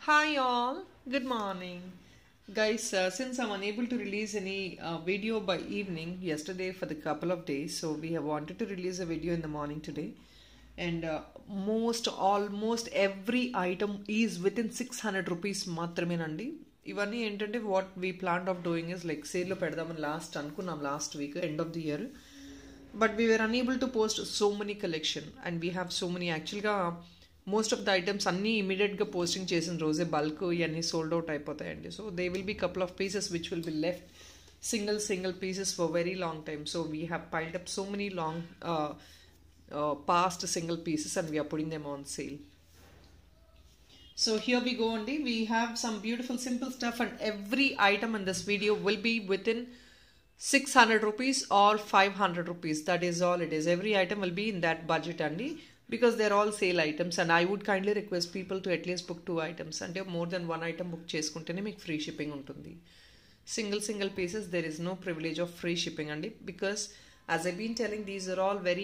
Hi all, good morning. Guys, since I'm unable to release any video by evening yesterday for the couple of days, so we have wanted to release a video in the morning today. And almost every item is within 600 rupees మాత్రమేనండి. ఇవన్నీ ఏంటంటే what we planned of doing is like sale లో పెడదామని అనుకున్నాం last week end of the year. But we were unable to post so many collection and we have so many actually most of the items అన్నీ ఇమీడియట్గా posting చేసిన రోజే bulk ఇవన్నీ sold out అయిపోతాయండి. So they will be couple of pieces which will be left single pieces for very long time. So we have piled up so many long past single pieces and we are putting them on sale. So here we go only. We have some beautiful simple stuff and every item in this video will be within 600 rupees or 500 rupees. That is all it is. Every item will be in that budget only because they're all sale items and I would kindly request people to at least book 2 items and more than 1 item book చేసుకుంటేనే మీకు free shipping ఉంటుంది. Single pieces there is no privilege of free shipping andi because as I've been telling, these are all very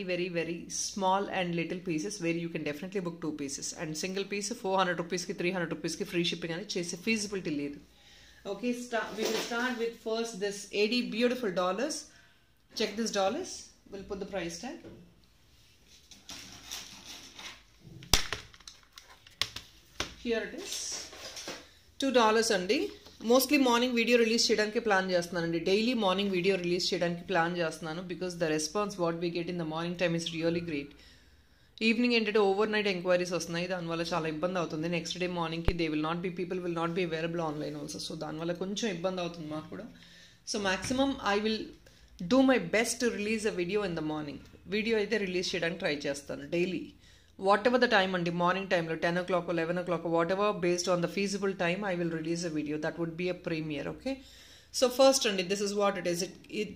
small and little pieces where you can definitely book 2 pieces and single piece 400 rupees ki 300 rupees ki free shipping ani chese feasibility ledu. Okay, we will start with first this 80 beautiful dollars. Check this dollars. We'll put the price tag. Here it is. $2 andi. Mostly morning video release చేయడానికి plan చేస్తున్నానండి. Daily morning video release చేయడానికి plan చేస్తున్నాను because the response what we get in the morning time is really great. Evening ఏంటంటే overnight enquiries వస్తున్నాయి, దానివల్ల చాలా ఇబ్బంది అవుతుంది. నెక్స్ట్ డే మార్నింగ్కి people will not be available online also. So దానివల్ల కొంచెం ఇబ్బంది అవుతుంది మాకు కూడా. So maximum I will do my best to release a video in the morning. Video అయితే రిలీజ్ చేయడానికి ట్రై చేస్తాను daily. Whatever the time and the morning time, 10 o'clock or 11 o'clock or whatever, based on the feasible time, I will release a video. That would be a premiere, okay? So first, and this is what it is.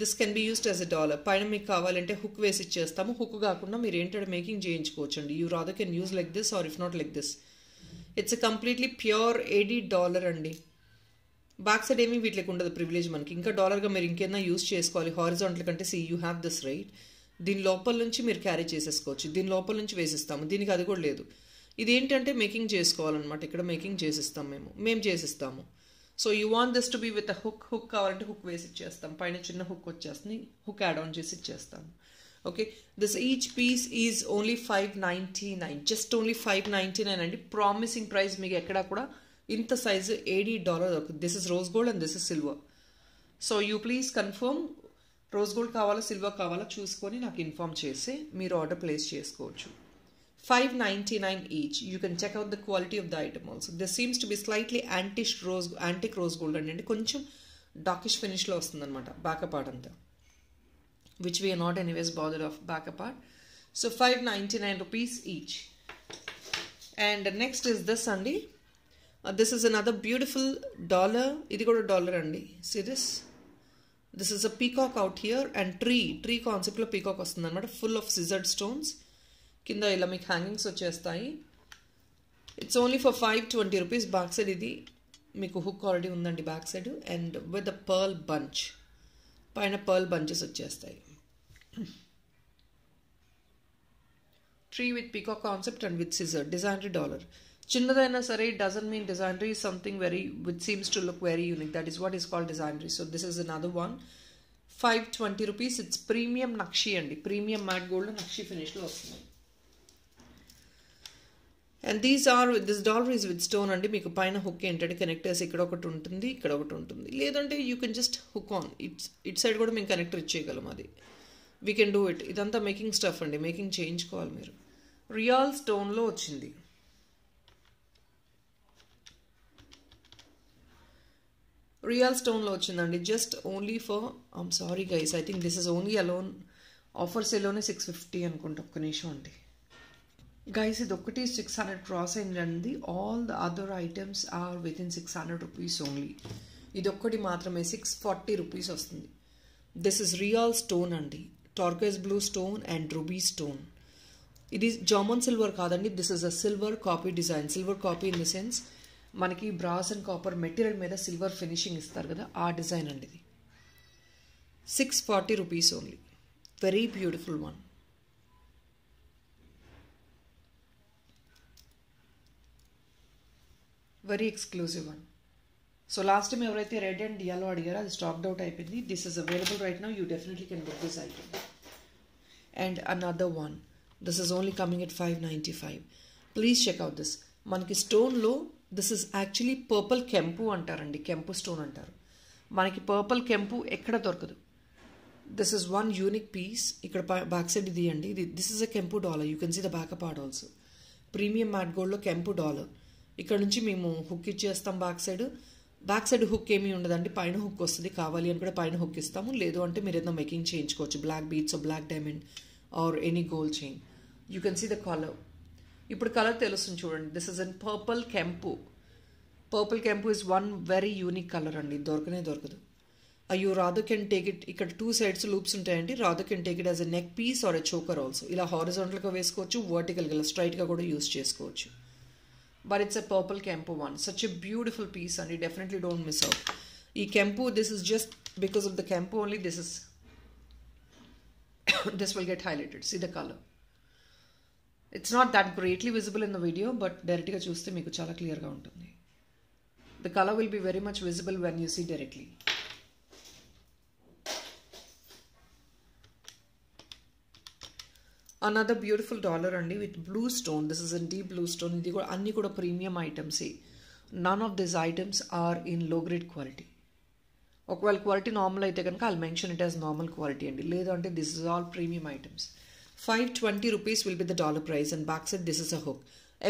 This can be used as a dollar. Paina meeku kavalante hook vesi ichchestamu. Hook gaakunda meer entade making cheyinchukochandi. You rather can use like this or if not like this. It's a completely pure $80 andi. Back side emi veetleki undadu privilege manaki. Inka dollar ga meer inkenna use cheskovali. Horizontal kante see you have this right. దీని లోపల నుంచి మీరు carry చేసేసుకోవచ్చు, దీని లోపల నుంచి వేసిస్తాము. దీనికి అది కూడా లేదు. ఇది ఏంటంటే మేకింగ్ చేసుకోవాలన్నమాట. ఇక్కడ మేకింగ్ చేసిస్తాం, మేము చేసిస్తాము. So you want this to be with a hook కావాలంటే హుక్ వేసి ఇచ్చేస్తాం. పైన చిన్న హుక్ వచ్చేస్తుంది, హుక్ యాడ్ ఆన్ చేసి ఇచ్చేస్తాము. Okay, this each piece is only $5.99, just only $5.99 అండి. Promising price. మీకు ఎక్కడా కూడా ఇంత సైజు $80 దొరుకుతుంది. This is rose gold and this is silver. So you please confirm rose gold కావాలా సిల్వర్ కావాలా చూసుకొని నాకు ఇన్ఫార్మ్ చేసి మీరు ఆర్డర్ ప్లేస్ చేసుకోవచ్చు. $5.99 each. You can check out the quality of the item also. This seems to be slightly antique rose gold అండి. కొంచెం darkish ఫినిష్లో వస్తుంది అనమాట బ్యాక్ పార్ట్ అంతా, which we are not anyways bothered of back part. So $5.99 rupees each. And next is this అండి. This is another beautiful dollar. ఇది కూడా dollar అండి. See this. This is a peacock out here and tree concept లో peacock వస్తుంది అనమాట. Full of scissored stones. కింద ఇలా మీకు హ్యాంగింగ్స్ వచ్చేస్తాయి. It's only for $520 rupees. Back side ఇది మీకు హుక్ ఆల్రెడీ ఉందండి back side and with a pearl bunch. పైన పర్ల్ బంచెస్ వచ్చేస్తాయి. Tree with peacock concept and with scissor. Designery dollar. చిన్నదైనా సరే it doesn't mean designery is something which seems to look very unique. That is what is called designery. So this is another one. $520 rupees. It's premium nakshi andi. Premium matte gold nakshi finish lo vastundi. And this dollar is with stone andi. Meeku paina hook entante connectors ikkada okati untundi. Ledante you can just hook on. It side kuda మేము connector ఇచ్చేయగలం. అది we can do it. ఇదంతా making stuff అండి. Making చేయించుకోవాలి మీరు. Real stone లో వచ్చింది. Real స్టోన్లో వచ్చిందండి. Just only for I'm sorry guys, I think this is only alone offer సేల్లోనే $650 అనుకుంటా. ఒక్క నిమిషం అండి గైస్, ఇది ఒక్కటి 600 క్రాస్ అయిందండి. All the other items are with in $600 rupees only. ఇది ఒక్కటి మాత్రమే $640 rupees వస్తుంది. దిస్ ఇస్ రియల్ స్టోన్ అండి. Turquoise blue stone and ruby stone. ఇది జర్మన్ సిల్వర్ కాదండి. This is a silver copy design. Silver copy in the sense మనకి brass and copper material మీద silver finishing ఇస్తారు కదా, ఆ డిజైన్ అండి ఇది. $640 rupees ఓన్లీ. Very beautiful one. Very exclusive one. So last time ఎవరైతే రెడ్ అండ్ yellow అడిగారో అది స్టాక్డ్ అవుట్ అయిపోయింది. This is available right now. You definitely can book this item. And another one, this is only coming at 595. Please checkout this. మనకి స్టోన్లో this is actually purple కెంపు అంటారండి, కెంపు stone అంటారు. మనకి purple కెంపు ఎక్కడ దొరకదు. This is one unique piece. ఇక్కడ బ్యాక్ సైడ్ ఇది అండి, దిస్ ఇస్ అ కెంపు dollar. You can see the back part also. Premium matte గోల్డ్లో కెంపు డాలర్. ఇక్కడ నుంచి మేము హుక్ ఇచ్చేస్తాం back side. Back side hook ఏమీ ఉండదండి, పైన హుక్ వస్తుంది. కావాలి అని కూడా పైన హుక్ ఇస్తాము. లేదు అంటే మీరు ఏదైనా మేకింగ్ చేయించుకోవచ్చు, black beads black diamond or any gold chain. You can see the colour. ఇప్పుడు కలర్ తెలుస్తుంది చూడండి. దిస్ ఇస్ అన్ పర్పుల్ కెంపు. పర్పుల్ కెంపు is one very unique colour అండి, దొరకనే దొరకదు. You rather can take it. ఇక్కడ 2 sides లూప్స్ ఉంటాయండి. Rather can take it as a neck piece or a choker also. ఇలా హారిజాంటల్గా వేసుకోవచ్చు, వర్టికల్గా ఇలా స్ట్రైట్గా కూడా యూస్ చేసుకోవచ్చు. But it's a purple Kempo one. Such a beautiful piece and you definitely don't miss out. E Kempo, this is just because of the Kempo only. This is this will get highlighted. See the color. It's not that greatly visible in the video, but direct ga chuste meeku chala clear ga untundi. The color will be very much visible when you see directly. Another beautiful dollar andi with blue stone. This is in deep blue stone. Idi kuda anni kuda premium items. None of these items are in low grade quality. Okvel quality normal aithe kanaka I'll mention it as normal quality andi. Ledu ante this is all premium items. 520 rupees will be the dollar price, and back side this is a hook.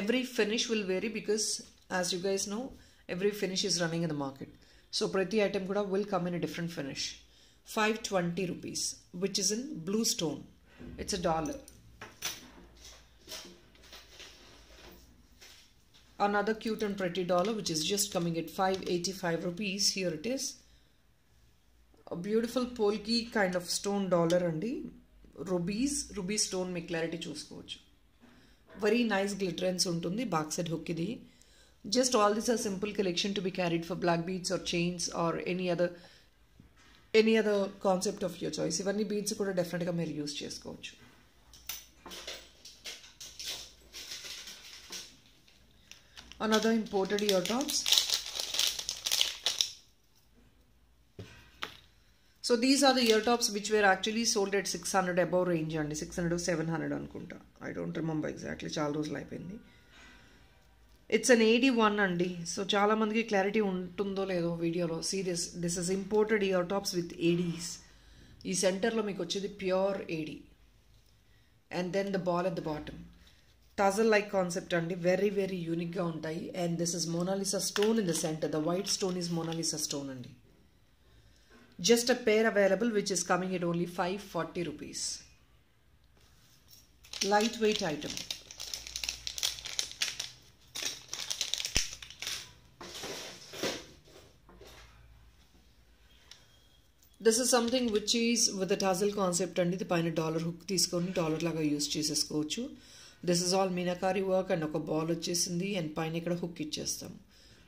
Every finish will vary because as you guys know, every finish is running in the market. So prati item kuda will come in a different finish. 520 rupees, which is in blue stone. It's a dollar. Another cute and pretty dollar which is just coming at 585 rupees. Here it is. A beautiful polki kind of stone dollar andi. Ruby stone make clarity చూసుకోవచ్చు. Very nice glitterance ఉంటుంది. Back side hook ఇది. Just all this are simple collection to be carried for black beads or chains or any other concept of your choice. ఇవన్నీ beads కూడా definitely గా మీరు use చేసుకోవచ్చు. Another imported ear tops. So these are the ear tops which were actually sold at 600 above range and 600 to 700 anukunta. I don't remember exactly. Chaala rojulu ayipoyindi. It's an AD1 andi. So chaala mandiki clarity untundo ledo video lo. See this. This is imported ear tops with ADs. Ee center lo meeku vachedi pure AD. And then the ball at the bottom. Tassel like concept andi, very very unique ga untayi. And this is Mona Lisa stone in the center. The white stone is Mona Lisa stone andi. Just a pair available which is coming at only 540 rupees. Lightweight item. This is something which is with the tassel concept andi. The paina dollar hook తీసుకొని dollar laga use చేసేసుకోవచ్చు. This is all Meenakari work and oka ball వచ్చేసింది and paina ikkada hook ఇచ్చేస్తాం.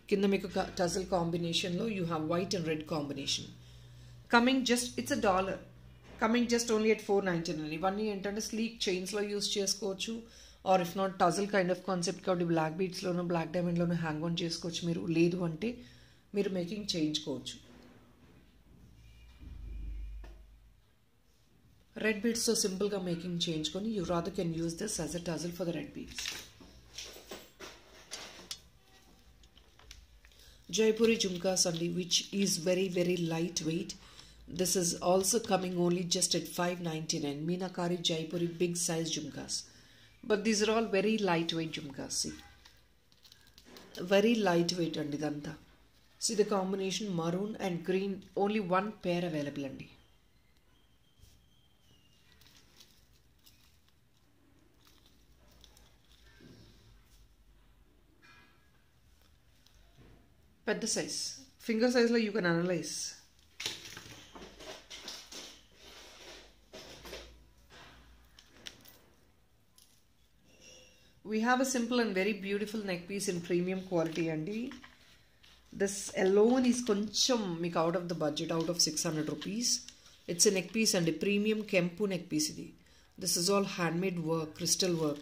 కింద మీకు tassel combination లో you have white and red combination. Coming just, it's a dollar. Coming just only at 499. ఇవన్నీ ఏంటంటే sleek చైన్స్లో use చేసుకోవచ్చు. Or if not tassel kind of concept కాబట్టి బ్లాక్ బీట్స్లోనూ బ్లాక్ డైమండ్లోనూ హ్యాంగ్ ఆన్ చేసుకోవచ్చు మీరు. లేదు అంటే మీరు మేకింగ్ చేయించుకోవచ్చు. రెడ్ బీట్స్తో సింపుల్గా మేకింగ్ చేయించుకొని you rather can use this as a tassel for the red beads. Jaipuri jhumkas only, which is very very lightweight. This is also coming only just at 599. Meenakari Jaipuri big size jhumkas. But these are all very lightweight jhumkas. See, very lightweight andi idantha. See the combination maroon and green. Only one pair available andi. Pedda size. Finger size lo you can analyze. We have a simple and very beautiful neck piece in premium quality andi. This alone is koncham meeku out of the budget, out of 600 rupees. It's a neck piece and a premium Kempu neck piece idi. This is all handmade work, crystal work.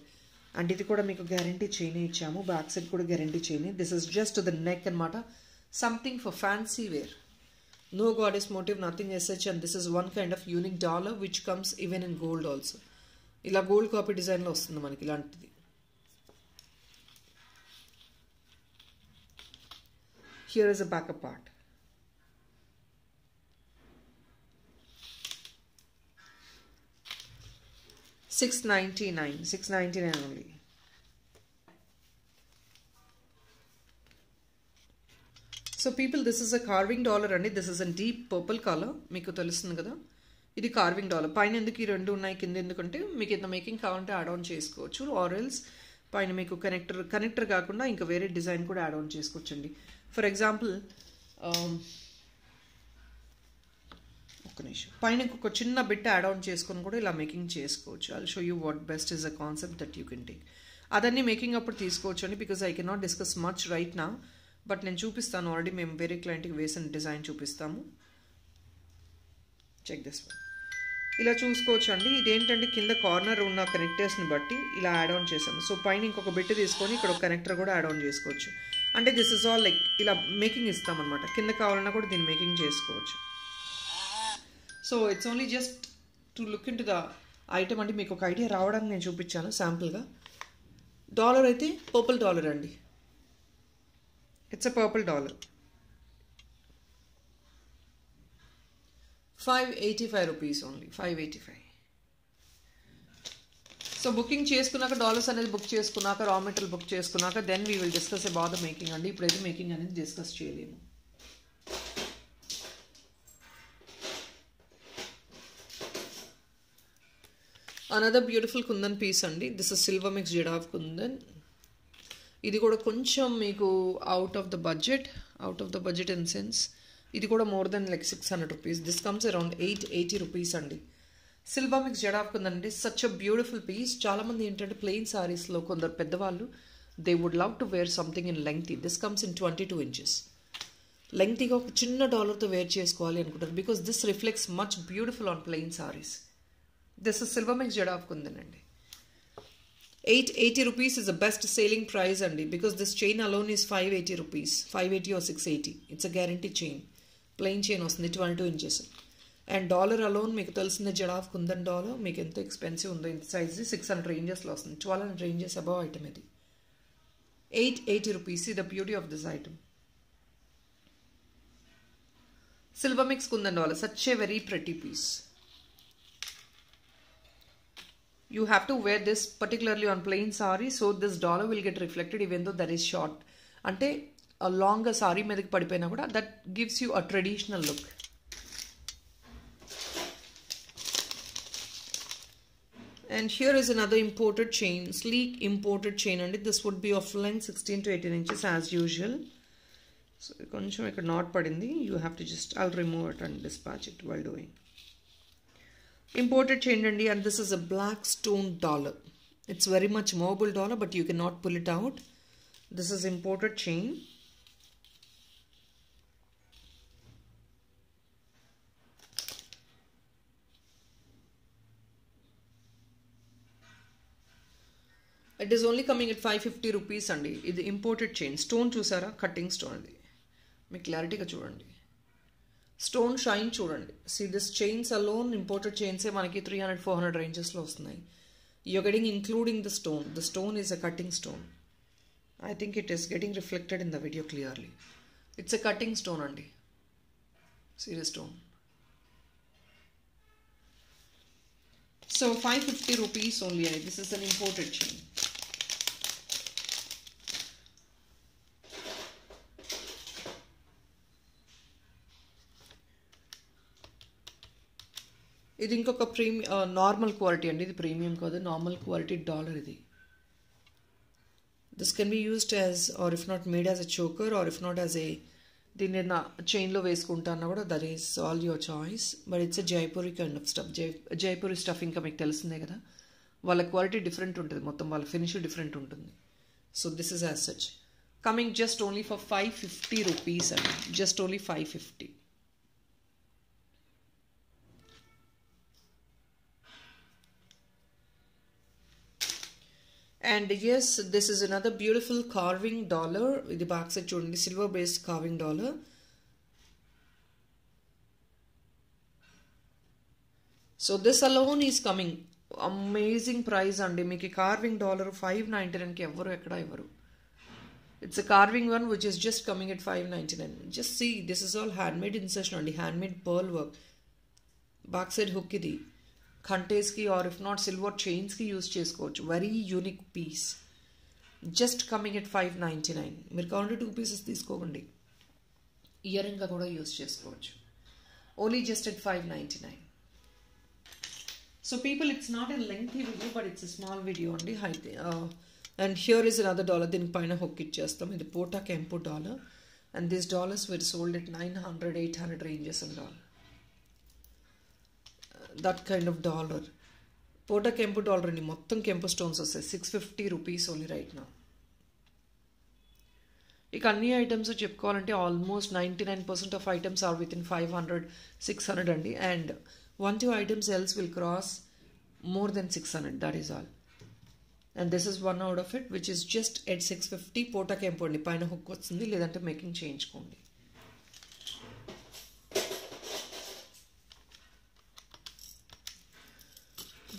అండ్ ఇది కూడా మీకు guarantee chain ఇచ్చాము, back side కూడా guarantee chain. This is just the neck అనమాట, something for fancy wear. No goddess motive, nothing as such, and this is one kind of unique dollar which comes even in gold also. ఇలా gold copy డిజైన్లో వస్తుంది మనకి ఇలాంటిది. Here is a backup part. $699 only. So people, this is a carving dollar అండి. This is a deep purple colour, మీకు తెలుస్తుంది కదా. ఇది కార్వింగ్ డాలర్. పైన ఎందుకు ఈ రెండు ఉన్నాయి, కింద ఎందుకంటే మీకు ఇంత మేకింగ్ కావాలంటే యాడ్ ఆన్ చేసుకోవచ్చు. ఆరెల్స్ పైన మీకు కనెక్టర్ కాకుండా ఇంకా వేరే డిజైన్ కూడా యాడ్ ఆన్ చేసుకోవచ్చు అండి. ఫర్ ఎగ్జాంపుల్ ఒక్క నిమిషం, పైన ఇంకొక చిన్న బిట్ యాడ్ ఆన్ చేసుకొని కూడా ఇలా మేకింగ్ చేసుకోవచ్చు. I'll show you what best is a concept that you can take. అదన్నీ మేకింగ్ అప్పుడు తీసుకోవచ్చు అండి, because I can not discuss much right నా. బట్ నేను చూపిస్తాను, ఆల్రెడీ మేము వేరే క్లయింట్కి వేసిన డిజైన్ చూపిస్తాము. Check this one. ఇలా చూసుకోవచ్చు అండి. ఇదేంటంటే కింద కార్నర్ ఉన్న కనెక్టర్స్ని బట్టి ఇలా యాడ్ ఆన్ చేసాము. సో పైన ఇంకొక బిట్ తీసుకొని ఇక్కడ ఒక కనెక్టర్ కూడా యాడ్ ఆన్ చేసుకోవచ్చు. అంటే దిస్ ఇస్ ఆల్ లైక్ ఇలా మేకింగ్ ఇస్తామన్నమాట. కింద కావాలన్నా కూడా దీన్ని మేకింగ్ చేసుకోవచ్చు. So it's only just to look into the item అండి. మీకు ఒక ఐడియా రావడానికి నేను చూపించాను శాంపుల్గా. డాలర్ అయితే పర్పుల్ డాలర్ అండి. It's a purple dollar. 585 rupees only. 585. So booking చేసుకున్నాక, డాలర్స్ అనేది బుక్ చేసుకున్నాక, రా మెటీరియల్ బుక్ చేసుకున్నాక then we will discuss about the making అండి. ఇప్పుడైతే మేకింగ్ అనేది డిస్కస్ చేయలేము. అనదర్ బ్యూటిఫుల్ కుందన్ పీస్ అండి. This is silver mixed of kundan. ఇది కూడా కొంచెం మీకు out of the budget in sense. ఇది కూడా more than like 600 rupees. This comes around 880 rupees అండి. సిల్వర్ మిక్స్ జెడ్ ఆఫ్ కుందండి. Such a beautiful piece. చాలామంది ఏంటంటే ప్లెయిన్ సారీస్లో కొందరు పెద్దవాళ్ళు they would love to wear something in lengthy. This comes in 22 inches. లెంగ్తీగా ఒక చిన్న డాలర్తో వేర్ చేసుకోవాలి అనుకుంటారు, because this reflects much beautiful on plain saris. This is silver mixed of kundan అండి. 880 rupees is the best selling price అండి, because this chain alone is 580 rupees. 580 or 680. It's a guarantee chain. Plain chain వస్తుంది 22 inches. And dollar alone మీకు తెలిసిన Z of kundan dollar మీకు ఎంత expensive ఉందో, ఇంత size 600 rangesలో వస్తుంది. 1200 ranges అబౌవ్ ఐటమ్ ఇది. 880 rupees. See the beauty of this item. Silver mix kundan dollar. Such a very pretty piece. You have to wear this particularly on plain saree, so this dollar will get reflected even though that is short. Ante a longer saree mediki padipoyina kuda that gives you a traditional look. And here is another imported chain, sleek imported chain, and this would be of length 16 to 18 inches as usual. So koncham ikkada knot padindi. You have to just, I'll remove it and dispatch it while doing. Imported chain andi, and this is a black stone dollar. It's very much mobile dollar, but you cannot pull it out. This is imported chain. It is only coming at 550 rupees andi. This imported chain. Stone chusara, cutting stone andi. Me clarity ga chudandi. Stone shine చూడండి. See this chains alone, imported chains మనకి 300-400 rangesలో వస్తున్నాయి. You're getting including the stone. The stone is a cutting stone. I think it is getting reflected in the video clearly. It's a cutting stone అండి. See the stone. So 550 rupees only. This is an imported chain. ఇది ఇంకొక normal quality అండి. ఇది premium కాదు, normal quality dollar ఇది. This can be used as, or if not made as a choker, or if not as a, దీన్ని నా చైన్లో వేసుకుంటాను కూడా, that is all your choice. But it's a Jaipuri kind of stuff. Jaipuri stuff ఇంకా మీకు తెలిసిందే కదా, వాళ్ళ క్వాలిటీ డిఫరెంట్ ఉంటుంది, మొత్తం వాళ్ళ ఫినిష్ డిఫరెంట్ ఉంటుంది. So this is as such coming just only for 550 rupees అండి. Just only 550. And yes, this is another beautiful carving dollar. The back side chudandi, silver based carving dollar. So this alone is coming amazing price andi. Meeki carving dollar 599 ki evvaru ekkada ivaru. It's a carving one which is just coming at 599. Just see, this is all handmade insertion andi, handmade pearl work. Back side hook idi khantez ki or if not silver chains ki use chesukochu. Very unique piece. Just coming at 599. Meer kavalante 2 pieces teeskokandi. Earring ga kuda use chesukochu. Only just at 599. So people, it's not a lengthy video, but it's a small video only. And here is another dollar. Then paina hook ichestam. Idi Pota Kempu dollar. And these dollars were sold at 900, 800 ranges and all. That kind of dollar. Pota Kempu dollar ni mottam Kempu stones వస్తాయి. 650 rupees only right now. ఇక అన్ని items చెప్పుకోవాలంటే almost 99% of items are with in 500, 600 అండి. And 1-2 items else will cross more than 600. That is all. And this is one out of it, which is just at 650. Pota Kempu andi. Paina hook వస్తుంది, లేదంటే making చేయించుకోండి.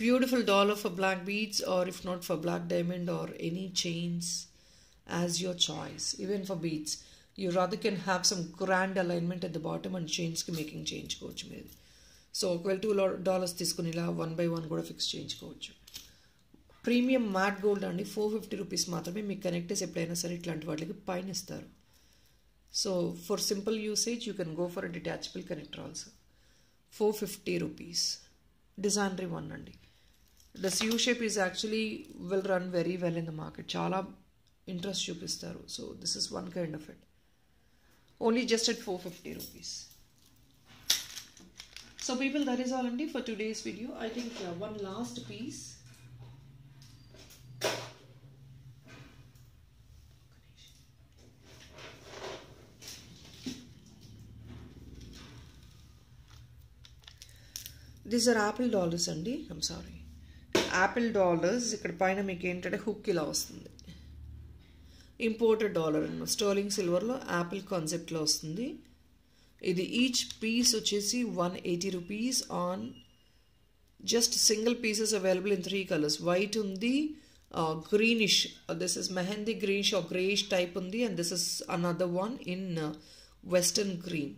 Beautiful dollar for black beads, or if not for black diamond or any chains, as your choice. Even for beads, you rather can have some grand alignment at the bottom and chains ki making చేయించుకోవచ్చు మీరు. So ఒకవేళ $2 తీసుకుని ఇలా 1 by 1 కూడా fix చేయించుకోవచ్చు. Premium matte gold అండి. 450 rupees మాత్రమే. మీకు కనెక్టర్స్ ఎప్పుడైనా సరే ఇట్లాంటి వాటికి పైన ఇస్తారు. So for simple usage you can go for a detachable connector also. 450 rupees. Designery one అండి. This U shape is actually will run very well in the market. చాలా ఇంట్రెస్ట్ చూపిస్తారు. So this is one kind of it. Only just at 450 rupees. So people, that is all andi for today's video. I think one last piece. These are apple dollars andi. I'm sorry. Apple dollars. ikkada paina meeku entante hook ila vastundi. Imported dollar anna. Sterling silver lo apple concept lo vastundi. ఇది each piece వచ్చేసి 180 rupees on just single pieces available in 3 colours. White ఉంది, greenish, this is mehndi greenish or greyish type ఉంది, and this is another one in western green.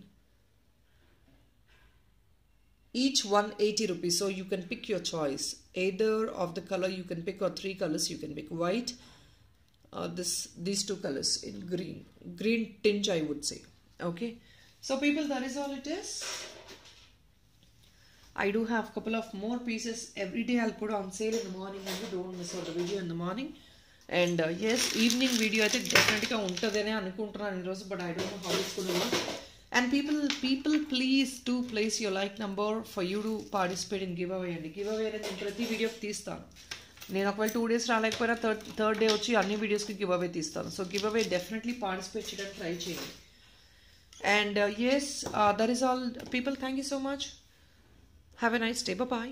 Each 180 rupees. So you can pick your choice. Either of the color you can pick, or 3 colors you can pick. White, these 2 colors in green tinge I would say. Okay. So people, that is all it is. I do have a couple of more pieces. Every day I'll put on sale in the morning, and don't miss out the video in the morning. And yes, evening video I think definitely untadene anukuntunnan ee roju, but I don't know how it's going to work. And people please do place your like number for you to participate in giveaway. And giveaway అనేది ప్రతి వీడియోకి తీస్తాను. నేను ఒకవేళ 2 days రాలేకపోయినా third day వచ్చి అన్ని వీడియోస్కి giveaway తీస్తాను. సో గివ్అవే డెఫినెట్లీ పార్టిసిపేట్ చేయడానికి ట్రై చేయండి. And yes, that is all people. Thank you so much. Have a nice day. Bye bye.